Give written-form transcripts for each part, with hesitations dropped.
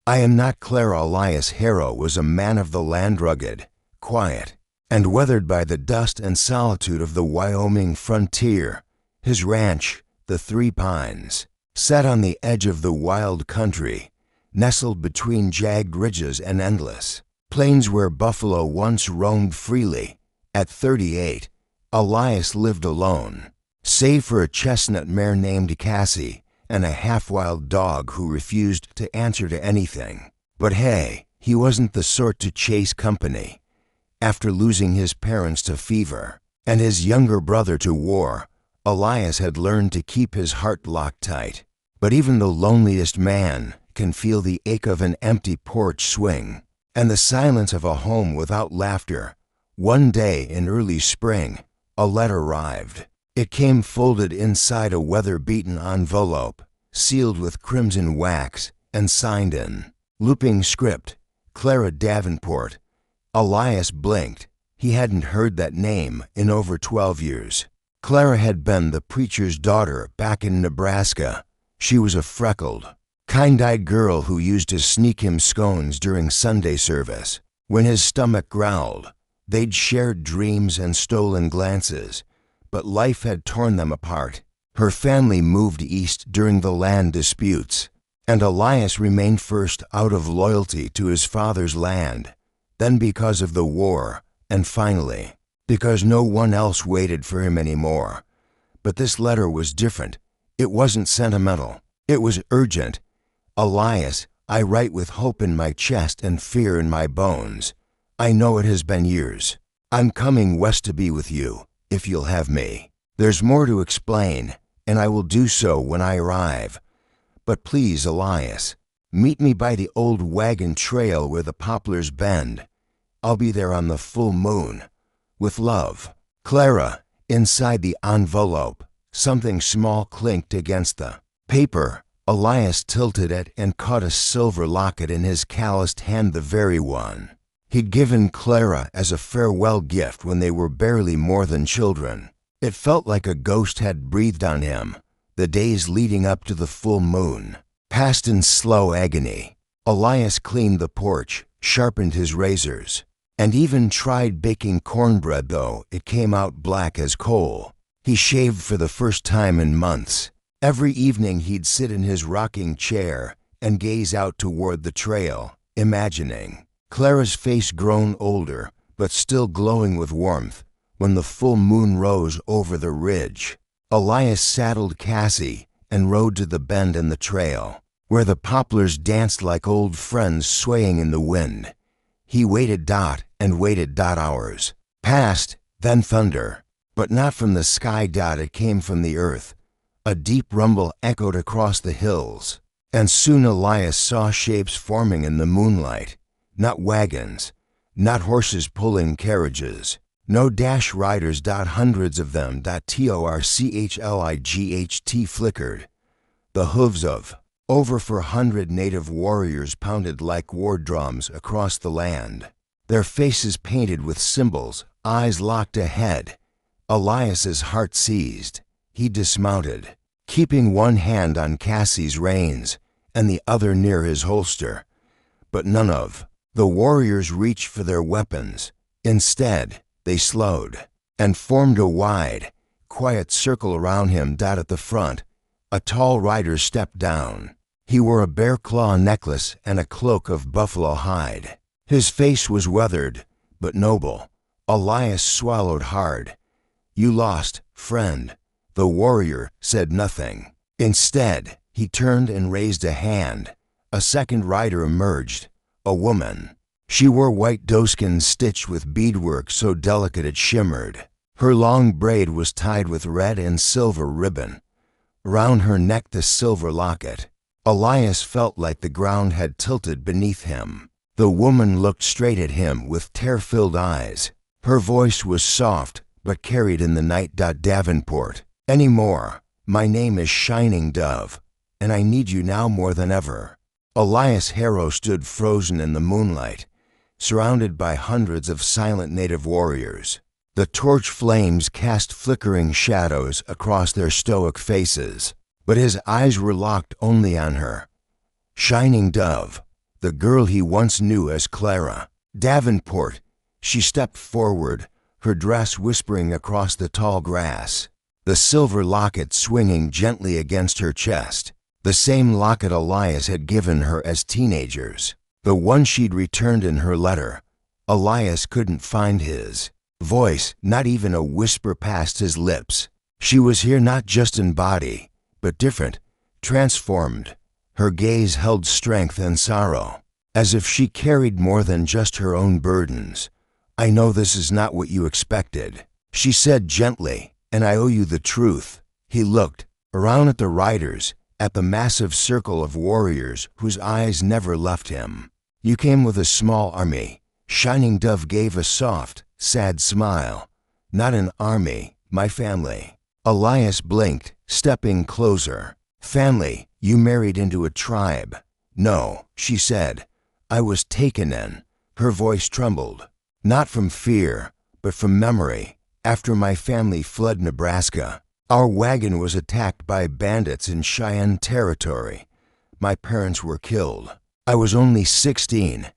I am not Clara. Elias Harrow was a man of the land, rugged, quiet, and weathered by the dust and solitude of the Wyoming frontier. His ranch, the Three Pines, sat on the edge of the wild country, nestled between jagged ridges and endless plains where buffalo once roamed freely. At 38, Elias lived alone, save for a chestnut mare named Cassie and a half-wild dog who refused to answer to anything. But hey, he wasn't the sort to chase company. After losing his parents to fever and his younger brother to war, Elias had learned to keep his heart locked tight. But even the loneliest man can feel the ache of an empty porch swing and the silence of a home without laughter. One day in early spring, a letter arrived. It came folded inside a weather-beaten envelope, sealed with crimson wax, and signed in looping script, Clara Davenport. Elias blinked. He hadn't heard that name in over 12 years. Clara had been the preacher's daughter back in Nebraska. She was a freckled, kind-eyed girl who used to sneak him scones during Sunday service. When his stomach growled, they'd shared dreams and stolen glances, but life had torn them apart. Her family moved east during the land disputes, and Elias remained first out of loyalty to his father's land, then because of the war, and finally, because no one else waited for him anymore. But this letter was different. It wasn't sentimental. It was urgent. Elias, I write with hope in my chest and fear in my bones. I know it has been years. I'm coming west to be with you, if you'll have me. There's more to explain, and I will do so when I arrive. But please, Elias, meet me by the old wagon trail where the poplars bend. I'll be there on the full moon. With love, Clara. Inside the envelope, something small clinked against the paper. Elias tilted it and caught a silver locket in his calloused hand, the very one he'd given Clara as a farewell gift when they were barely more than children. It felt like a ghost had breathed on him. The days leading up to the full moon passed in slow agony. Elias cleaned the porch, sharpened his razors, and even tried baking cornbread, though it came out black as coal. He shaved for the first time in months. Every evening he'd sit in his rocking chair and gaze out toward the trail, imagining Clara's face grown older, but still glowing with warmth. When the full moon rose over the ridge, Elias saddled Cassie and rode to the bend in the trail, where the poplars danced like old friends swaying in the wind. He waited hours. Passed, then thunder, but not from the sky. It came from the earth. A deep rumble echoed across the hills, and soon Elias saw shapes forming in the moonlight. Not wagons, not horses pulling carriages, no dash riders. Hundreds of them. Torchlight flickered. The hooves of over 400 native warriors pounded like war drums across the land, their faces painted with symbols, eyes locked ahead. Elias's heart seized. He dismounted, keeping one hand on Cassie's reins and the other near his holster. But none of the warriors reached for their weapons. Instead, they slowed and formed a wide, quiet circle around him. At the front, a tall rider stepped down. He wore a bear claw necklace and a cloak of buffalo hide. His face was weathered, but noble. Elias swallowed hard. You lost, friend. The warrior said nothing. Instead, he turned and raised a hand. A second rider emerged, a woman. She wore white doeskin stitched with beadwork so delicate it shimmered. Her long braid was tied with red and silver ribbon. Round her neck the silver locket. Elias felt like the ground had tilted beneath him. The woman looked straight at him with tear-filled eyes. Her voice was soft, but carried in the night. Davenport. Anymore. My name is Shining Dove, and I need you now more than ever. Elias Harrow stood frozen in the moonlight, surrounded by hundreds of silent native warriors. The torch flames cast flickering shadows across their stoic faces, but his eyes were locked only on her. Shining Dove, the girl he once knew as Clara Davenport. She stepped forward, her dress whispering across the tall grass, the silver locket swinging gently against her chest, the same locket Elias had given her as teenagers, the one she'd returned in her letter. Elias couldn't find his voice, not even a whisper past his lips. She was here not just in body, but different, transformed. Her gaze held strength and sorrow, as if she carried more than just her own burdens. "I know this is not what you expected," she said gently, "and I owe you the truth." He looked around at the riders, at the massive circle of warriors whose eyes never left him. "You came with a small army." Shining Dove gave a soft, sad smile. "Not an army, my family." Elias blinked, stepping closer. "Family? You married into a tribe." "No," she said. "I was taken in." Her voice trembled. "Not from fear, but from memory. After my family fled Nebraska, our wagon was attacked by bandits in Cheyenne territory. My parents were killed. I was only 16.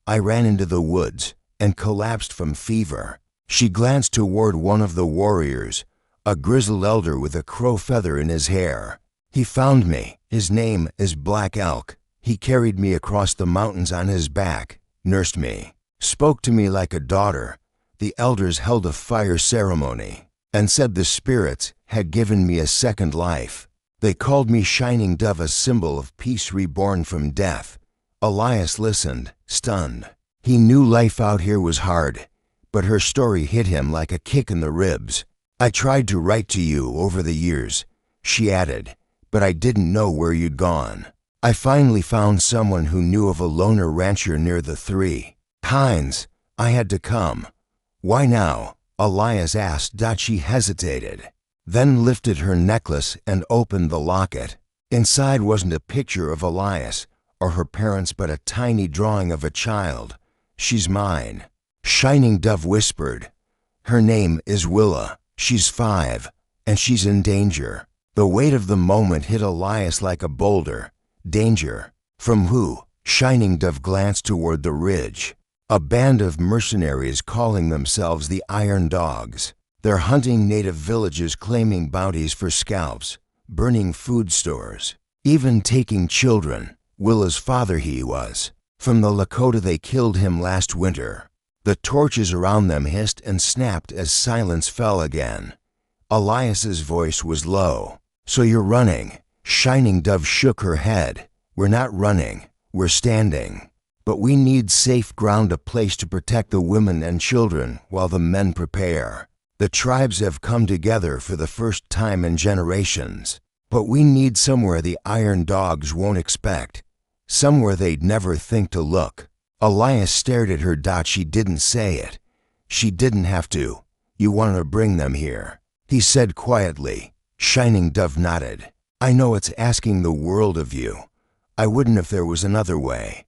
I ran into the woods and collapsed from fever." She glanced toward one of the warriors, a grizzled elder with a crow feather in his hair. "He found me. His name is Black Elk. He carried me across the mountains on his back, nursed me, spoke to me like a daughter." The elders held a fire ceremony and said the spirits had given me a second life. They called me Shining Dove, a symbol of peace reborn from death. Elias listened, stunned. He knew life out here was hard, but her story hit him like a kick in the ribs. "I tried to write to you over the years," she added, "but I didn't know where you'd gone. I finally found someone who knew of a loner rancher near the Three Pines. I had to come." "Why now?" Elias asked. She hesitated, then lifted her necklace and opened the locket. Inside wasn't a picture of Elias or her parents, but a tiny drawing of a child. "She's mine," Shining Dove whispered. "Her name is Willa. She's 5, and she's in danger." The weight of the moment hit Elias like a boulder. Danger? From who? Shining Dove glanced toward the ridge. "A band of mercenaries calling themselves the Iron Dogs. They're hunting native villages, claiming bounties for scalps, burning food stores, even taking children. Willa's father he was. From the Lakota, they killed him last winter." The torches around them hissed and snapped as silence fell again. Elias's voice was low. "So you're running?" Shining Dove shook her head. "We're not running. We're standing. But we need safe ground, a place to protect the women and children while the men prepare. The tribes have come together for the first time in generations. But we need somewhere the Iron Dogs won't expect. Somewhere they'd never think to look." Elias stared at her. She didn't say it. She didn't have to. "You want to bring them here," he said quietly. Shining Dove nodded. "I know it's asking the world of you. I wouldn't if there was another way.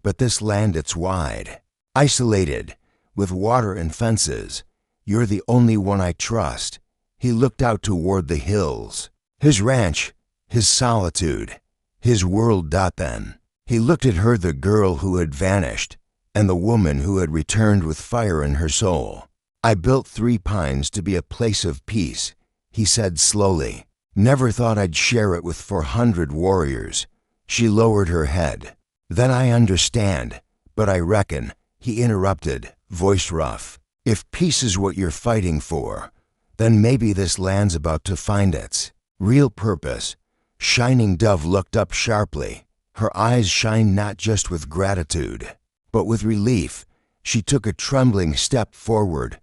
But this land, it's wide, isolated, with water and fences. You're the only one I trust." He looked out toward the hills. His ranch, his solitude, his world. Then he looked at her, the girl who had vanished, and the woman who had returned with fire in her soul. "I built Three Pines to be a place of peace," he said slowly. "Never thought I'd share it with 400 warriors." She lowered her head. "Then I understand, but I reckon," he interrupted, voice rough, "if peace is what you're fighting for, then maybe this land's about to find its real purpose." Shining Dove looked up sharply. Her eyes shined not just with gratitude, but with relief. She took a trembling step forward.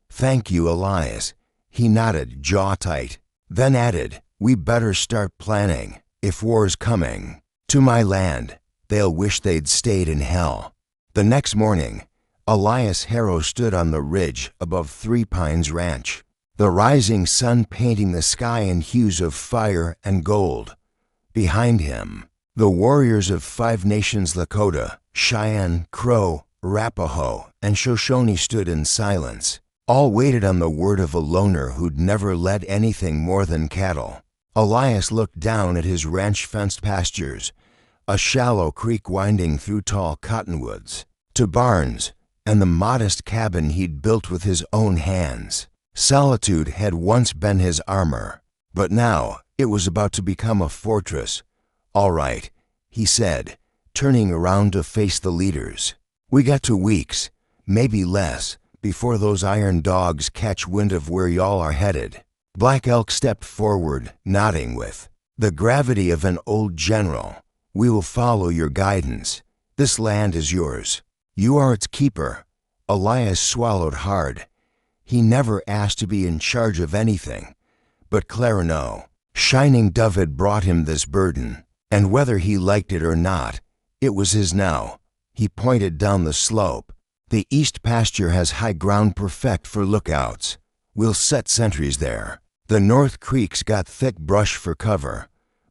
"Thank you, Elias." He nodded, jaw tight, then added, "We better start planning. If war's coming to my land, they'll wish they'd stayed in hell." The next morning, Elias Harrow stood on the ridge above Three Pines Ranch, the rising sun painting the sky in hues of fire and gold. Behind him, the warriors of 5 nations, Lakota, Cheyenne, Crow, Arapaho, and Shoshone, stood in silence. All waited on the word of a loner who'd never led anything more than cattle. Elias looked down at his ranch-fenced pastures, a shallow creek winding through tall cottonwoods, to barns, and the modest cabin he'd built with his own hands. Solitude had once been his armor, but now it was about to become a fortress. "All right," he said, turning around to face the leaders. "We got 2 weeks, maybe less, before those iron dogs catch wind of where y'all are headed." Black Elk stepped forward, nodding with the gravity of an old general. "We will follow your guidance. This land is yours. You are its keeper." Elias swallowed hard. He never asked to be in charge of anything, but Clara knew. Shining Dove had brought him this burden, and whether he liked it or not, it was his now. He pointed down the slope. "The east pasture has high ground perfect for lookouts. We'll set sentries there. The north creek's got thick brush for cover.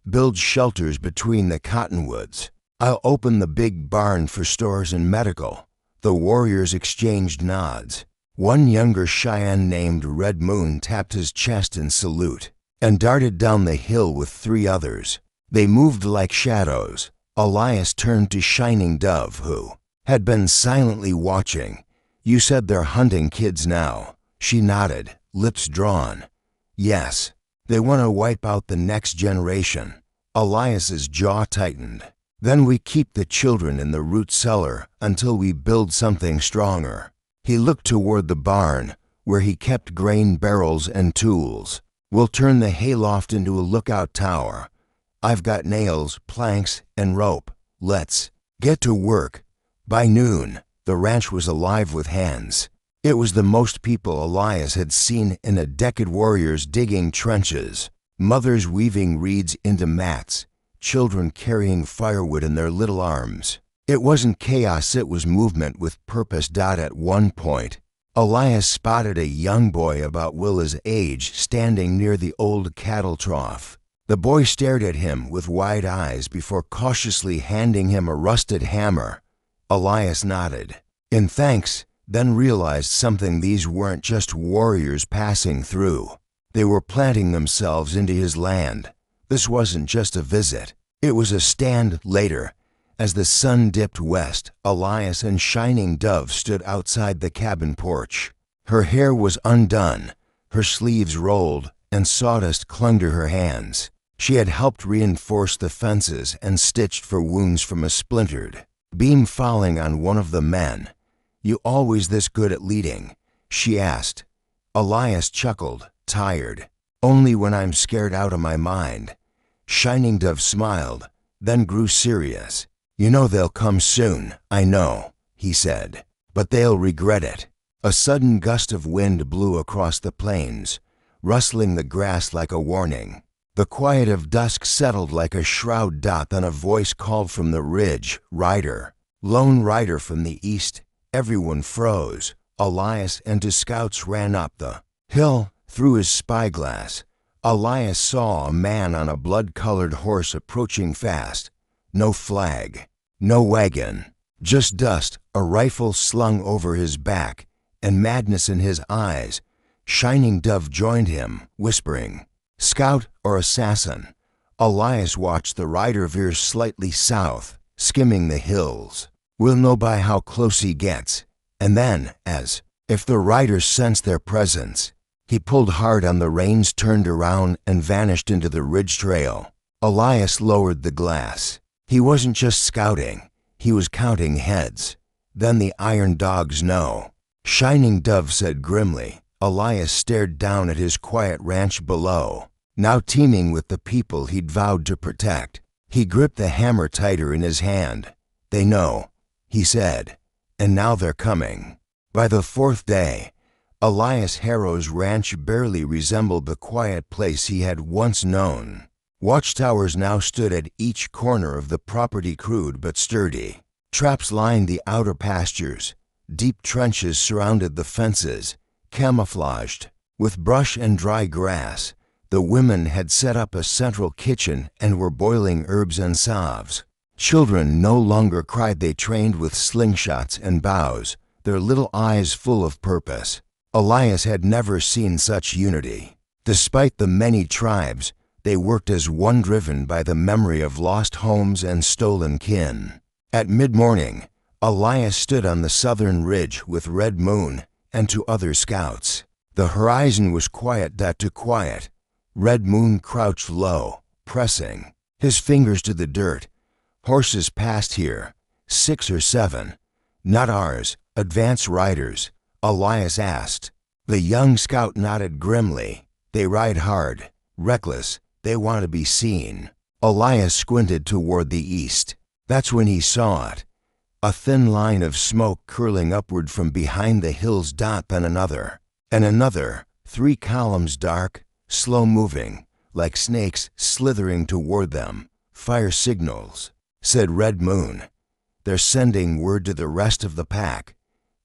Build shelters between the cottonwoods. I'll open the big barn for stores and medical." The warriors exchanged nods. One younger Cheyenne named Red Moon tapped his chest in salute and darted down the hill with 3 others. They moved like shadows. Elias turned to Shining Dove, who had been silently watching. "You said they're hunting kids now." She nodded, lips drawn. "Yes, they want to wipe out the next generation." Elias's jaw tightened. "Then we keep the children in the root cellar until we build something stronger." He looked toward the barn, where he kept grain barrels and tools. "We'll turn the hayloft into a lookout tower. I've got nails, planks, and rope. Let's get to work." By noon, the ranch was alive with hands. It was the most people Elias had seen in a decade. Warriors digging trenches, mothers weaving reeds into mats, children carrying firewood in their little arms. It wasn't chaos, it was movement with purpose. At one point, Elias spotted a young boy about Willa's age standing near the old cattle trough. The boy stared at him with wide eyes before cautiously handing him a rusted hammer. Elias nodded in thanks, then realized something. These weren't just warriors passing through. They were planting themselves into his land. This wasn't just a visit. It was a stand. Later, as the sun dipped west, Elias and Shining Dove stood outside the cabin porch. Her hair was undone, her sleeves rolled, and sawdust clung to her hands. She had helped reinforce the fences and stitched for wounds from a splintered beam falling on one of the men. "You always this good at leading?" she asked. Elias chuckled, tired. "Only when I'm scared out of my mind." Shining Dove smiled, then grew serious. "You know they'll come soon." "I know," he said, "but they'll regret it." A sudden gust of wind blew across the plains, rustling the grass like a warning. The quiet of dusk settled like a shroud. Then a voice called from the ridge, "Rider." Lone rider from the east. Everyone froze. Elias and his scouts ran up the hill. Through his spyglass, Elias saw a man on a blood-colored horse approaching fast. No flag, no wagon, just dust, a rifle slung over his back, and madness in his eyes. Shining Dove joined him, whispering, "Scout or assassin?" Elias watched the rider veer slightly south, skimming the hills. "We'll know by how close he gets." And then, as if the rider sensed their presence, he pulled hard on the reins, turned around, and vanished into the ridge trail. Elias lowered the glass. He wasn't just scouting, he was counting heads. "Then the iron dogs know," Shining Dove said grimly. Elias stared down at his quiet ranch below, now teeming with the people he'd vowed to protect. He gripped the hammer tighter in his hand. "They know," he said, "and now they're coming." By the 4th day, Elias Harrow's ranch barely resembled the quiet place he had once known. Watchtowers now stood at each corner of the property, crude but sturdy. Traps lined the outer pastures. Deep trenches surrounded the fences, camouflaged with brush and dry grass. The women had set up a central kitchen and were boiling herbs and salves. Children no longer cried. They trained with slingshots and bows, their little eyes full of purpose. Elias had never seen such unity. Despite the many tribes, They worked as one, driven by the memory of lost homes and stolen kin. At mid-morning, Elias stood on the southern ridge with Red Moon and 2 other scouts. The horizon was quiet to quiet. Red Moon crouched low, pressing his fingers to the dirt. Horses passed here, 6 or 7. Not ours, advance riders, Elias asked. The young scout nodded grimly. They ride hard, reckless, they want to be seen. Elias squinted toward the east. That's when he saw it. A thin line of smoke curling upward from behind the hills. Then another, and another, 3 columns dark, slow-moving, like snakes slithering toward them. Fire signals, said Red Moon. They're sending word to the rest of the pack.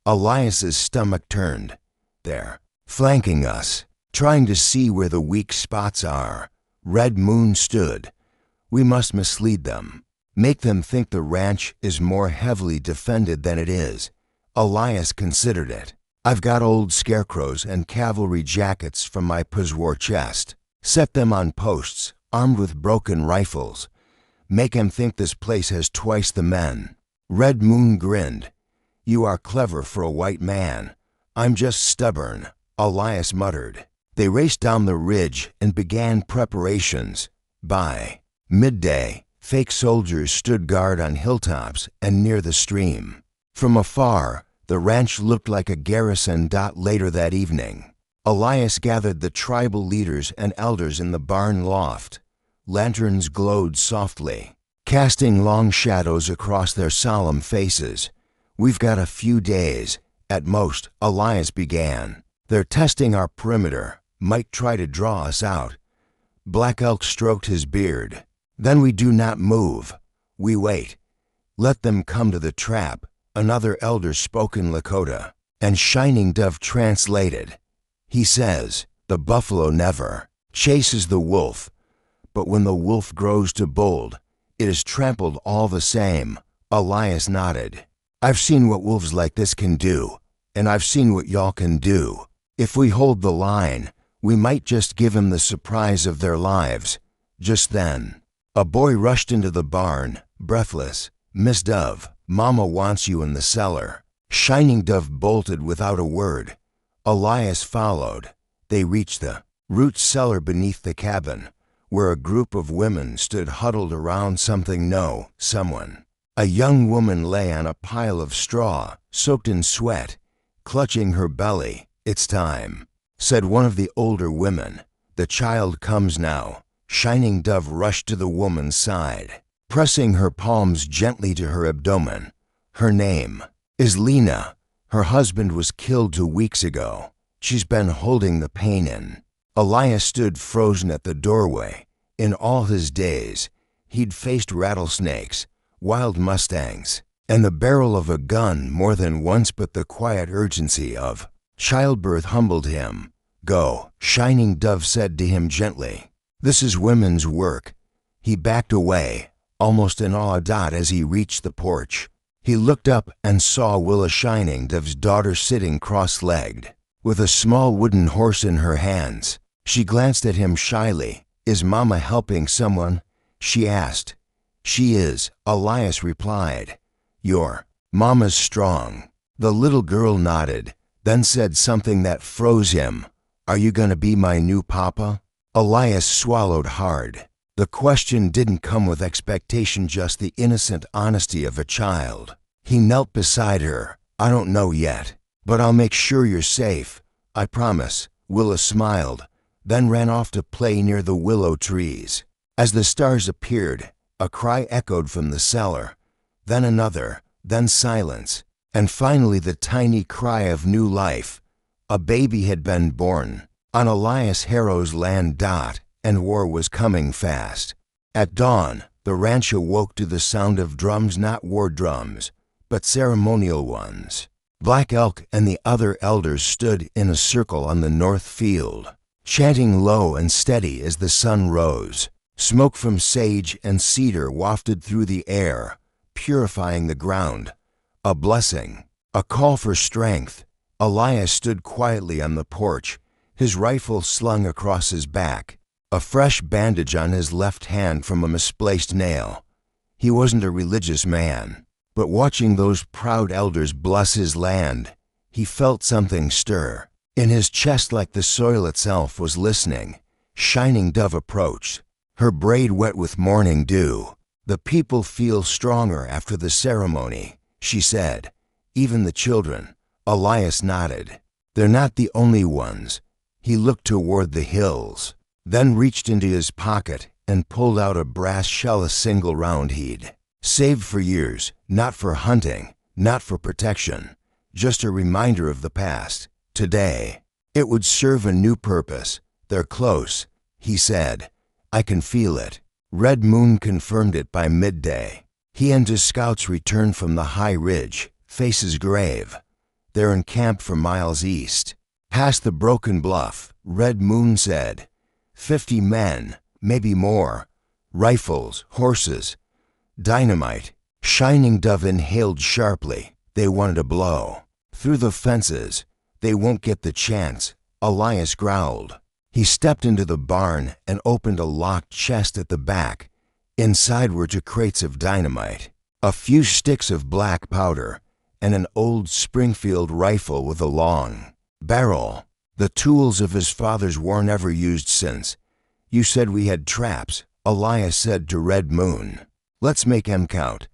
Elias's stomach turned. They're flanking us, trying to see where the weak spots are. Red Moon stood. We must mislead them. Make them think the ranch is more heavily defended than it is. Elias considered it. I've got old scarecrows and cavalry jackets from my post-war chest. Set them on posts, armed with broken rifles. Make 'em think this place has twice the men. Red Moon grinned. You are clever for a white man. I'm just stubborn, Elias muttered. They raced down the ridge and began preparations. By midday, fake soldiers stood guard on hilltops and near the stream. From afar, the ranch looked like a garrison. Later that evening, Elias gathered the tribal leaders and elders in the barn loft. Lanterns glowed softly, casting long shadows across their solemn faces. We've got a few days, at most, Elias began. They're testing our perimeter, might try to draw us out. Black Elk stroked his beard. Then we do not move. We wait. Let them come to the trap, another elder spoke in Lakota, and Shining Dove translated. He says, the buffalo never chases the wolf, but when the wolf grows too bold, it is trampled all the same. Elias nodded. I've seen what wolves like this can do, and I've seen what y'all can do. If we hold the line, we might just give 'em the surprise of their lives. Just then, a boy rushed into the barn, breathless. Miss Dove, Mama wants you in the cellar. Shining Dove bolted without a word. Elias followed. They reached the root cellar beneath the cabin, where a group of women stood huddled around someone. A young woman lay on a pile of straw, soaked in sweat, clutching her belly. It's time, said one of the older women. The child comes now. Shining Dove rushed to the woman's side, pressing her palms gently to her abdomen. Her name is Lena. Her husband was killed 2 weeks ago. She's been holding the pain in. Elias stood frozen at the doorway. In all his days, he'd faced rattlesnakes, wild mustangs, and the barrel of a gun more than once, but the quiet urgency of childbirth humbled him. Go, Shining Dove said to him gently. This is women's work. He backed away, almost in awe. As he reached the porch, he looked up and saw Willa, Shining Dove's daughter, sitting cross-legged, with a small wooden horse in her hands. She glanced at him shyly. Is Mama helping someone? She asked. She is, Elias replied. Your Mama's strong. The little girl nodded, then said something that froze him. Are you gonna be my new papa? Elias swallowed hard. The question didn't come with expectation, just the innocent honesty of a child. He knelt beside her. I don't know yet, but I'll make sure you're safe. I promise. Willa smiled, then ran off to play near the willow trees. As the stars appeared, a cry echoed from the cellar, then another, then silence, and finally the tiny cry of new life. A baby had been born on Elias Harrow's land. And war was coming fast. At dawn, the ranch awoke to the sound of drums, not war drums, but ceremonial ones. Black Elk and the other elders stood in a circle on the north field, chanting low and steady as the sun rose. Smoke from sage and cedar wafted through the air, purifying the ground. A blessing, a call for strength. Elias stood quietly on the porch, his rifle slung across his back. a fresh bandage on his left hand from a misplaced nail. He wasn't a religious man, but watching those proud elders bless his land, he felt something stir. In his chest, like the soil itself was listening, Shining Dove approached, her braid wet with morning dew. "The people feel stronger after the ceremony," she said. "Even the children." Elias nodded. "They're not the only ones." He looked toward the hills, then reached into his pocket and pulled out a brass shell, a single round he'd saved for years, not for hunting, not for protection, just a reminder of the past. Today, it would serve a new purpose. "They're close," he said. "I can feel it." Red Moon confirmed it by midday. He and his scouts returned from the high ridge, faces grave. "They're encamped for miles east, past the broken bluff," Red Moon said. 50 men, maybe more. Rifles, horses, dynamite." Shining Dove inhaled sharply. "They wanted a blow. Through the fences. They won't get the chance," Elias growled. He stepped into the barn and opened a locked chest at the back. Inside were 2 crates of dynamite, a few sticks of black powder, and an old Springfield rifle with a long barrel. The tools of his father's war, never used since. "You said we had traps," Elias said to Red Moon. "Let's make 'em count."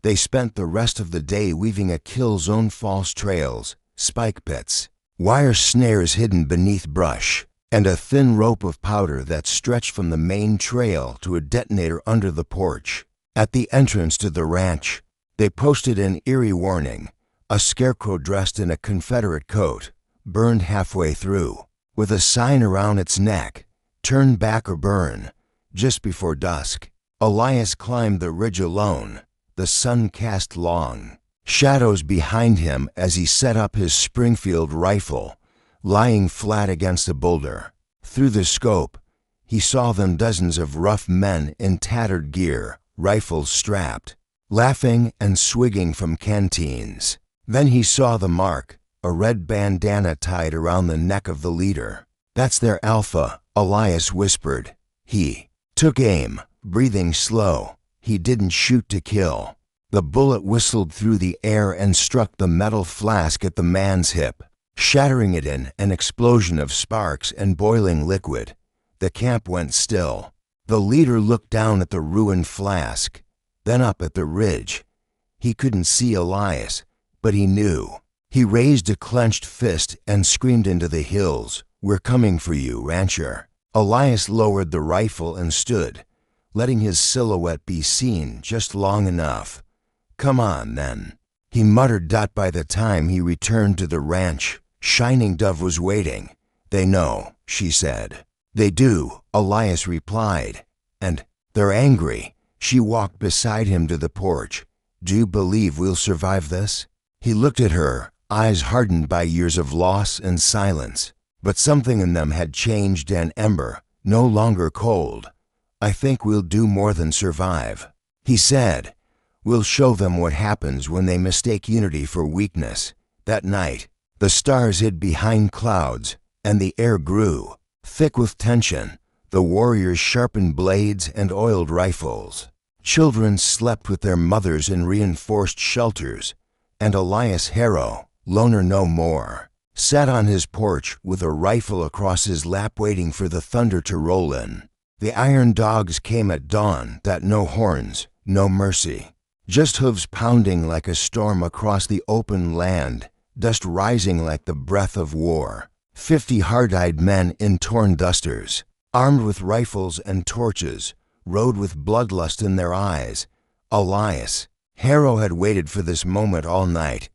They spent the rest of the day weaving a kill zone, false trails, spike pits, wire snares hidden beneath brush, and a thin rope of powder that stretched from the main trail to a detonator under the porch. At the entrance to the ranch, they posted an eerie warning: a scarecrow dressed in a Confederate coat, burned halfway through, with a sign around its neck: "Turn back or burn." Just before dusk, Elias climbed the ridge alone. The sun cast long shadows behind him as he set up his Springfield rifle, lying flat against a boulder. Through the scope, he saw them, dozens of rough men in tattered gear, rifles strapped, laughing and swigging from canteens. Then he saw the mark, a red bandana tied around the neck of the leader. "That's their alpha," Elias whispered. He took aim, breathing slow. He didn't shoot to kill. The bullet whistled through the air and struck the metal flask at the man's hip, shattering it in an explosion of sparks and boiling liquid. The camp went still. The leader looked down at the ruined flask, then up at the ridge. He couldn't see Elias, but he knew. He raised a clenched fist and screamed into the hills, "We're coming for you, rancher." Elias lowered the rifle and stood, letting his silhouette be seen just long enough. "Come on, then," he muttered. By the time he returned to the ranch, Shining Dove was waiting. "They know," she said. "They do," Elias replied. "And they're angry." She walked beside him to the porch. "Do you believe we'll survive this?" He looked at her, eyes hardened by years of loss and silence. But something in them had changed, an ember, no longer cold. "I think we'll do more than survive," he said. "We'll show them what happens when they mistake unity for weakness." That night, the stars hid behind clouds, and the air grew thick with tension. The warriors sharpened blades and oiled rifles. Children slept with their mothers in reinforced shelters, and Elias Harrow, loner no more, sat on his porch with a rifle across his lap, waiting for the thunder to roll in. The iron dogs came at dawn. No horns, no mercy. Just hooves pounding like a storm across the open land, dust rising like the breath of war. 50 hard-eyed men in torn dusters, armed with rifles and torches, rode with bloodlust in their eyes. Elias Harrow had waited for this moment all night,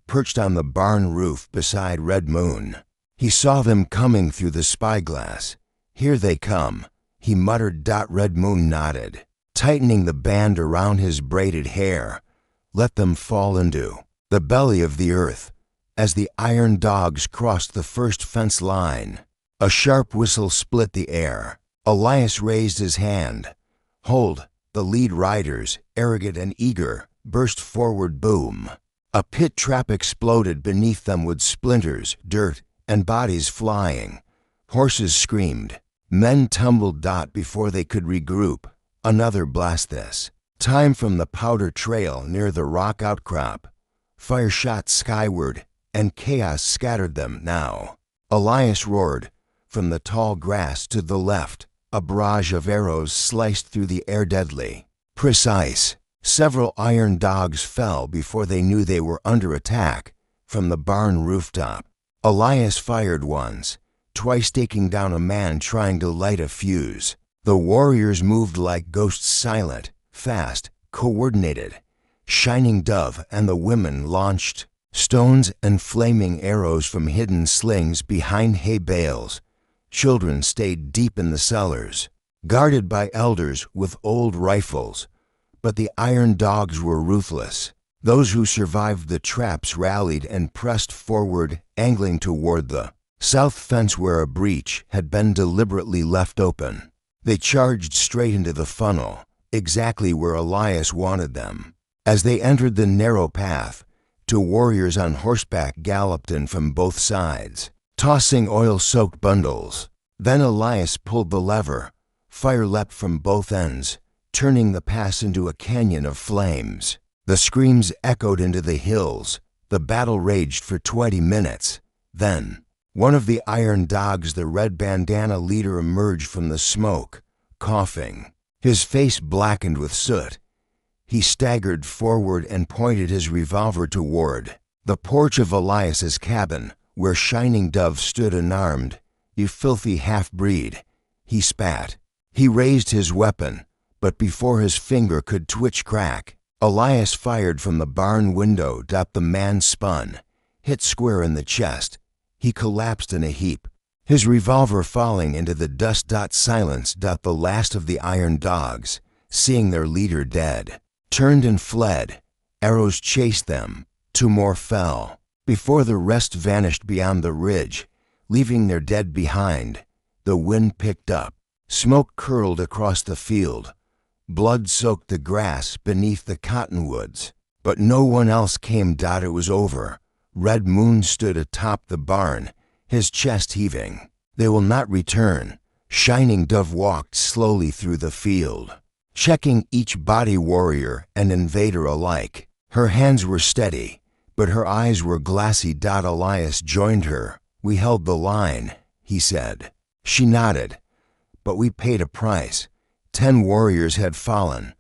perched on the barn roof beside Red Moon. He saw them coming through the spyglass. "Here they come," he muttered. Red Moon nodded, tightening the band around his braided hair. "Let them fall into the belly of the earth." As the iron dogs crossed the first fence line, a sharp whistle split the air. Elias raised his hand. "Hold!" The lead riders, arrogant and eager, burst forward. Boom! A pit trap exploded beneath them with splinters, dirt, and bodies flying. Horses screamed. Men tumbled before they could regroup. Another blast this time from the powder trail near the rock outcrop. Fire shot skyward, and chaos scattered them now. Elias roared. From the tall grass to the left, a barrage of arrows sliced through the air deadly. Precise. Several iron dogs fell before they knew they were under attack. From the barn rooftop, Elias fired once, twice taking down a man trying to light a fuse. The warriors moved like ghosts, silent, fast, coordinated. Shining Dove and the women launched stones and flaming arrows from hidden slings behind hay bales. Children stayed deep in the cellars, guarded by elders with old rifles. But the iron dogs were ruthless. Those who survived the traps rallied and pressed forward, angling toward the south fence where a breach had been deliberately left open. They charged straight into the funnel, exactly where Elias wanted them. As they entered the narrow path, two warriors on horseback galloped in from both sides, tossing oil-soaked bundles. Then Elias pulled the lever. Fire leapt from both ends, turning the pass into a canyon of flames. The screams echoed into the hills. The battle raged for 20 minutes. Then, one of the iron dogs, the red bandana leader, emerged from the smoke, coughing, his face blackened with soot. He staggered forward and pointed his revolver toward the porch of Elias's cabin, where Shining Dove stood unarmed. "You filthy half-breed," he spat. He raised his weapon, but before his finger could twitch crack, Elias fired from the barn window. The man spun, hit square in the chest. He collapsed in a heap, his revolver falling into the dust. Silence. The last of the iron dogs, seeing their leader dead, turned and fled. Arrows chased them. Two more fell before the rest vanished beyond the ridge, leaving their dead behind. The wind picked up. Smoke curled across the field. Blood soaked the grass beneath the cottonwoods. But no one else came. It was over. Red Moon stood atop the barn, his chest heaving. They will not return. Shining Dove walked slowly through the field, checking each body, warrior and invader alike. Her hands were steady, but her eyes were glassy. Elias joined her. "We held the line," he said. She nodded. "But we paid a price. 10 warriors had fallen.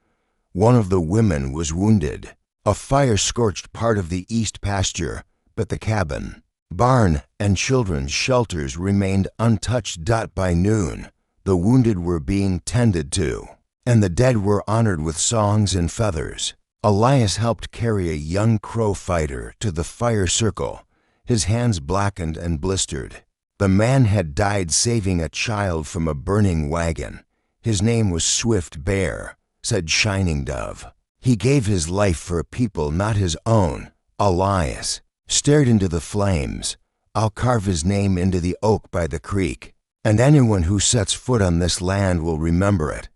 One of the women was wounded. A fire scorched part of the east pasture, but the cabin, barn, and children's shelters remained untouched. By noon, the wounded were being tended to, and the dead were honored with songs and feathers." Elias helped carry a young crow fighter to the fire circle, his hands blackened and blistered. The man had died saving a child from a burning wagon. His name was Swift Bear, said Shining Dove. He gave his life for a people not his own. Elias stared into the flames. "I'll carve his name into the oak by the creek, and anyone who sets foot on this land will remember it."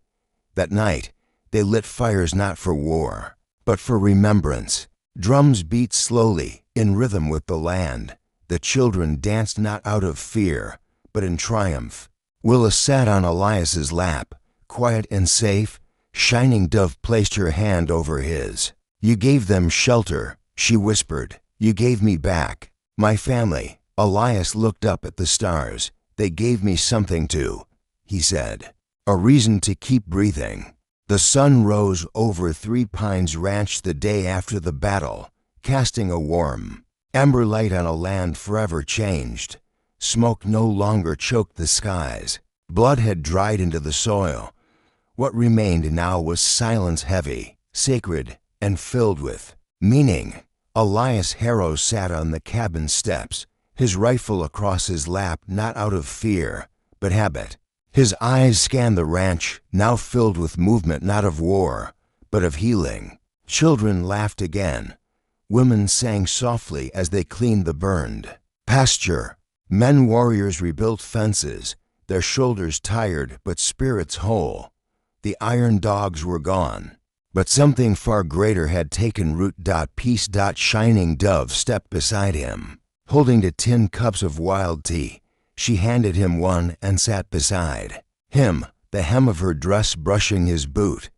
That night, they lit fires not for war, but for remembrance. Drums beat slowly, in rhythm with the land. The children danced not out of fear, but in triumph. Willa sat on Elias's lap, quiet and safe. Shining Dove placed her hand over his. "You gave them shelter," she whispered. "You gave me back my family." Elias looked up at the stars. "They gave me something to," he said, "a reason to keep breathing." The sun rose over Three Pines Ranch the day after the battle, casting a warm ember light on a land forever changed. Smoke no longer choked the skies. Blood had dried into the soil. What remained now was silence, heavy, sacred, and filled with meaning. Elias Harrow sat on the cabin steps, his rifle across his lap, not out of fear, but habit. His eyes scanned the ranch, now filled with movement, not of war, but of healing. Children laughed again. Women sang softly as they cleaned the burned pasture. Men warriors rebuilt fences, their shoulders tired but spirits whole. The iron dogs were gone, but something far greater had taken root. Peace. Shining Dove stepped beside him, holding 2 tin cups of wild tea. She handed him one and sat beside him, the hem of her dress brushing his boot.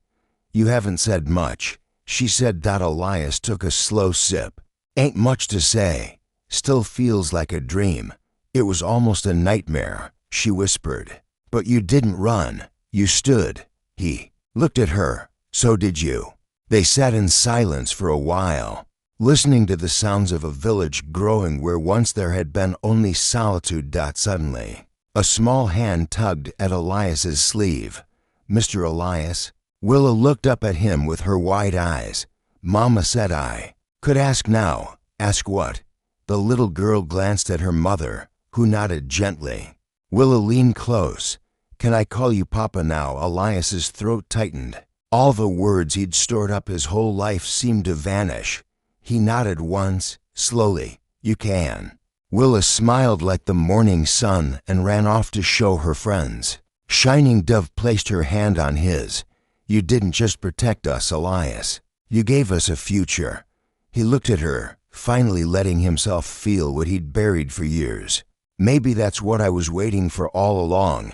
"You haven't said much," she said. Elias took a slow sip. "Ain't much to say. Still feels like a dream. It was almost a nightmare," she whispered. "But you didn't run. You stood." He looked at her. "So did you." They sat in silence for a while, listening to the sounds of a village growing where once there had been only solitude. Suddenly, a small hand tugged at Elias's sleeve. "Mr. Elias?" Willa looked up at him with her wide eyes. "Mama said I could ask now." "Ask what?" The little girl glanced at her mother, who nodded gently. Willa leaned close. "Can I call you Papa now?" Elias's throat tightened. All the words he'd stored up his whole life seemed to vanish. He nodded once, slowly. "You can." Willa smiled like the morning sun and ran off to show her friends. Shining Dove placed her hand on his. "You didn't just protect us, Elias. You gave us a future." He looked at her, finally letting himself feel what he'd buried for years. "Maybe that's what I was waiting for all along.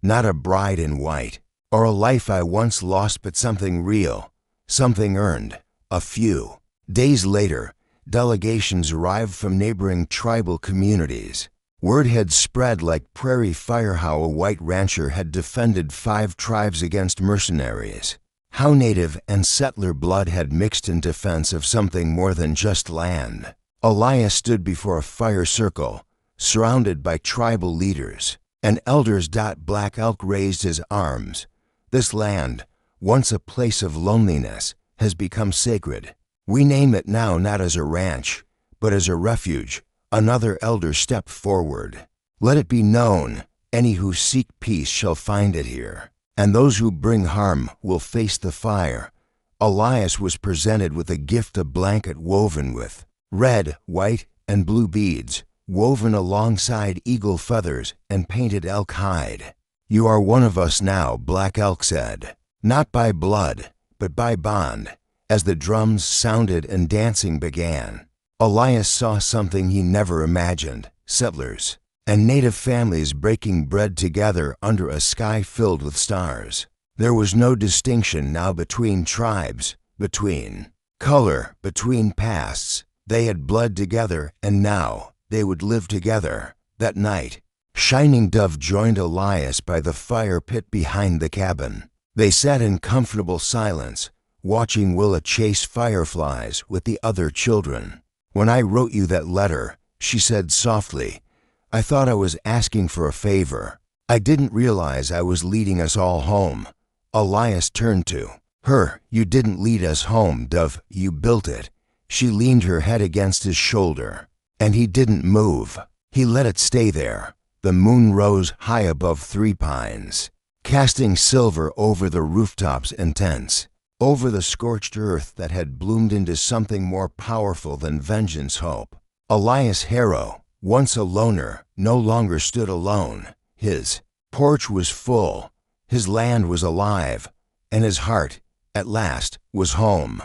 Not a bride in white, or a life I once lost, but something real, something earned." A few days later, delegations arrived from neighboring tribal communities. Word had spread like prairie fire how a white rancher had defended 5 tribes against mercenaries. How native and settler blood had mixed in defense of something more than just land. Elias stood before a fire circle, surrounded by tribal leaders and elders. Black Elk raised his arms. "This land, once a place of loneliness, has become sacred. We name it now not as a ranch, but as a refuge." Another elder stepped forward. "Let it be known, any who seek peace shall find it here, and those who bring harm will face the fire." Elias was presented with a gift, a blanket woven with red, white, and blue beads, woven alongside eagle feathers and painted elk hide. "You are one of us now," Black Elk said, "not by blood, but by bond." As the drums sounded and dancing began, Elias saw something he never imagined: settlers and native families breaking bread together under a sky filled with stars. There was no distinction now between tribes, between color, between pasts. They had bled together, and now they would live together. That night, Shining Dove joined Elias by the fire pit behind the cabin. They sat in comfortable silence, watching Willa chase fireflies with the other children. "When I wrote you that letter," she said softly, "I thought I was asking for a favor. I didn't realize I was leading us all home." Elias turned to her. "You didn't lead us home, Dove, you built it." She leaned her head against his shoulder, and he didn't move. He let it stay there. The moon rose high above 3 pines, casting silver over the rooftops and tents, over the scorched earth that had bloomed into something more powerful than vengeance. Hope. Elias Harrow, once a loner, no longer stood alone. His porch was full, his land was alive, and his heart, at last, was home.